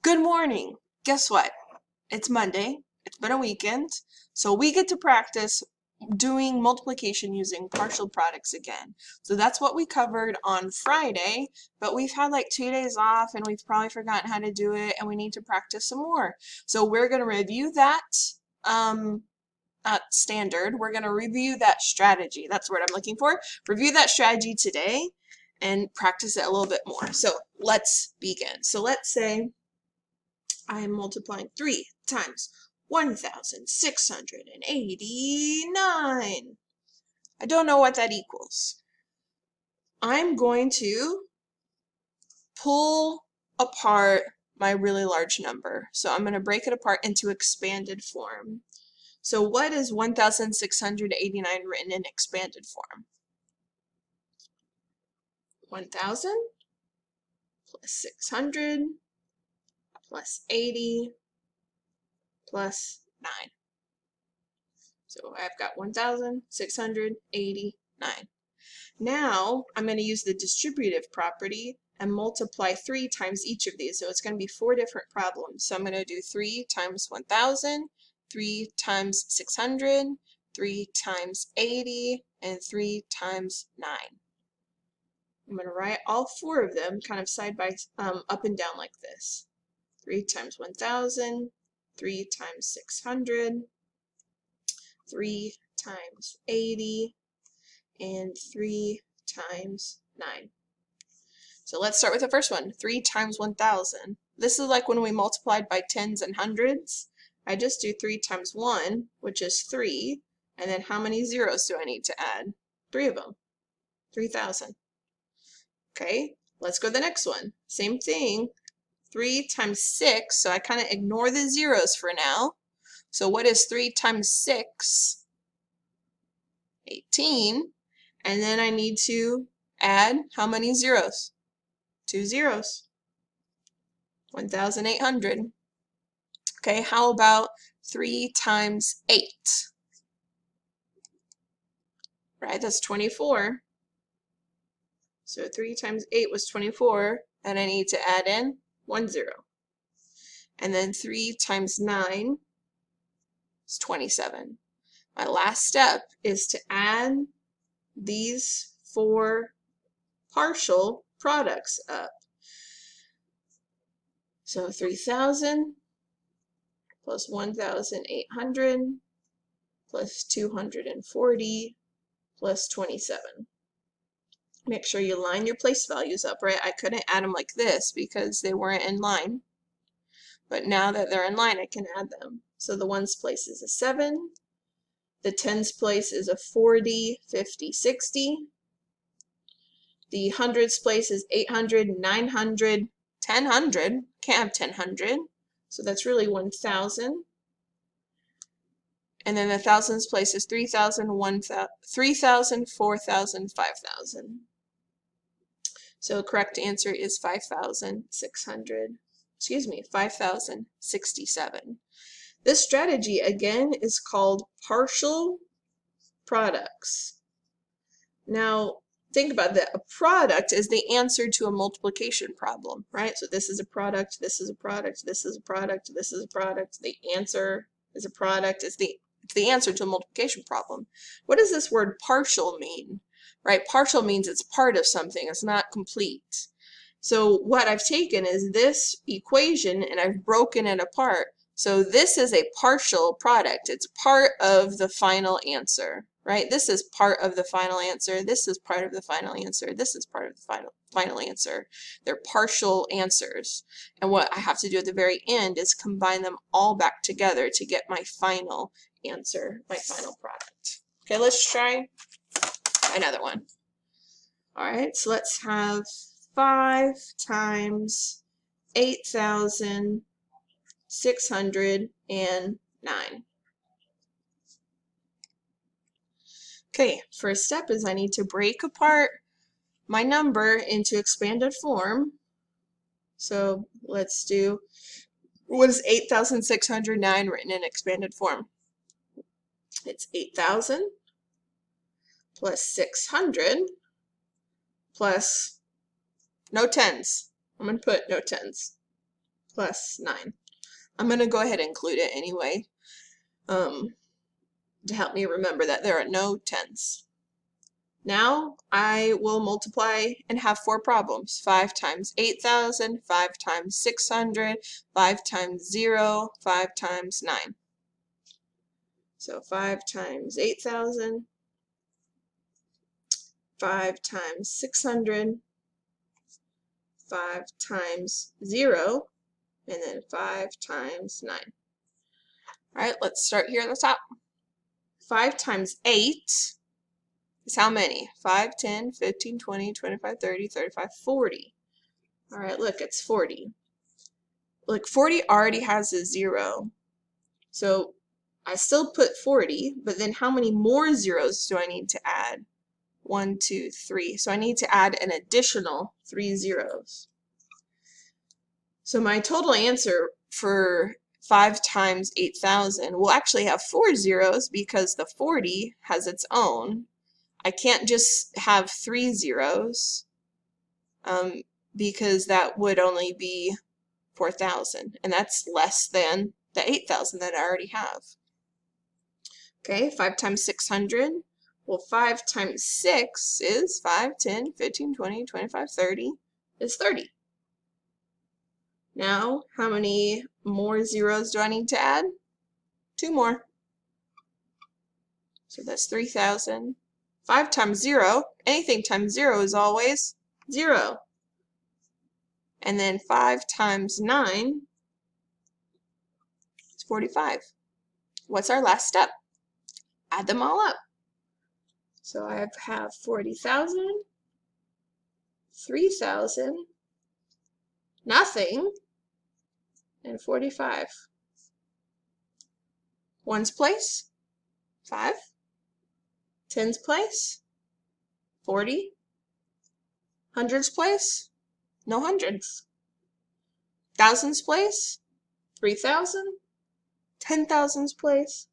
Good morning. Guess what? It's Monday. It's been a weekend. So we get to practice doing multiplication using partial products again. So that's what we covered on Friday, but we've had like 2 days off and we've probably forgotten how to do it and we need to practice some more. So we're going to review that standard. We're going to review that strategy. That's what I'm looking for. Review that strategy today and practice it a little bit more. So let's begin. So let's say I am multiplying 3 times 1,689. I don't know what that equals. I'm going to pull apart my really large number. So I'm going to break it apart into expanded form. So what is 1,689 written in expanded form? 1,000 plus 600 plus 80 plus 9. So I've got 1,689. Now I'm going to use the distributive property and multiply 3 times each of these. So it's going to be 4 different problems. So I'm going to do 3 times 1,000, 3 times 600, 3 times 80, and 3 times 9. I'm going to write all 4 of them kind of side by up and down like this. 3 times 1,000, 3 times 600, 3 times 80, and 3 times 9. So let's start with the first one, 3 times 1,000. This is like when we multiplied by tens and hundreds. I just do 3 times 1, which is 3, and then how many zeros do I need to add? 3 of them, 3,000. Okay, let's go to the next one. Same thing, 3 times 6, so I kind of ignore the zeros for now. So what is 3 times 6? 18. And then I need to add how many zeros? 2 zeros. 1,800. Okay, how about 3 times 8? Right, that's 24. So 3 times 8 was 24, and I need to add in 1 0. And then 3 times 9 is 27. My last step is to add these 4 partial products up. So 3,000 plus 1,800 plus 240 plus 27. Make sure you line your place values up, right? I couldn't add them like this because they weren't in line. But now that they're in line, I can add them. So the ones place is a 7. The tens place is a 40, 50, 60. The hundreds place is 800, 900, 1,000. Can't have 1,000. So that's really 1,000. And then the thousands place is 3,000, 3,000, 4,000, 5,000. So the correct answer is 5,067. This strategy, again, is called partial products. Now, think about that. A product is the answer to a multiplication problem, right? So this is a product, this is a product, this is a product, this is a product. The answer is a product. It's the answer to a multiplication problem. What does this word partial mean? Right? Partial means it's part of something. It's not complete. So what I've taken is this equation and I've broken it apart. So this is a partial product. It's part of the final answer, right? This is part of the final answer. This is part of the final answer. This is part of the final answer. They're partial answers. And what I have to do at the very end is combine them all back together to get my final answer, my final product. Okay, let's try another one. All right, so let's have 5 times 8,609. Okay, first step is I need to break apart my number into expanded form. So let's do, what is 8,609 written in expanded form? It's 8,000 plus 600 plus no tens. I'm going to put no tens. plus 9. I'm going to go ahead and include it anyway, to help me remember that there are no tens. Now I will multiply and have 4 problems. 5 times 8,000, 5 times 600, 5 times 0, 5 times 9. So 5 times 8,000, 5 times 600, 5 times 0, and then 5 times 9. All right, let's start here at the top. 5 times 8 is how many? 5, 10, 15, 20, 25, 30, 35, 40. All right, look, it's 40. Look, 40 already has a 0. So I still put 40, but then how many more zeros do I need to add? 1, 2, 3. So I need to add an additional 3 zeros. So my total answer for 5 times 8,000 will actually have 4 zeros because the 40 has its own. I can't just have 3 zeros because that would only be 4,000, and that's less than the 8,000 that I already have. Okay, 5 times 600. Well, 5 times 6 is 5, 10, 15, 20, 25, 30 is 30. Now, how many more zeros do I need to add? 2 more. So that's 3,000. 5 times 0, anything times 0 is always 0. And then 5 times 9 is 45. What's our last step? Add them all up. So I have 40,000, 3,000, nothing, and 45. Ones place, 5. Tens place, 40. Hundreds place, no hundreds. Thousands place, 3,000. 10,000s place,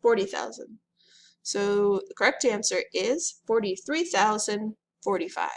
40,000. So the correct answer is 43,045.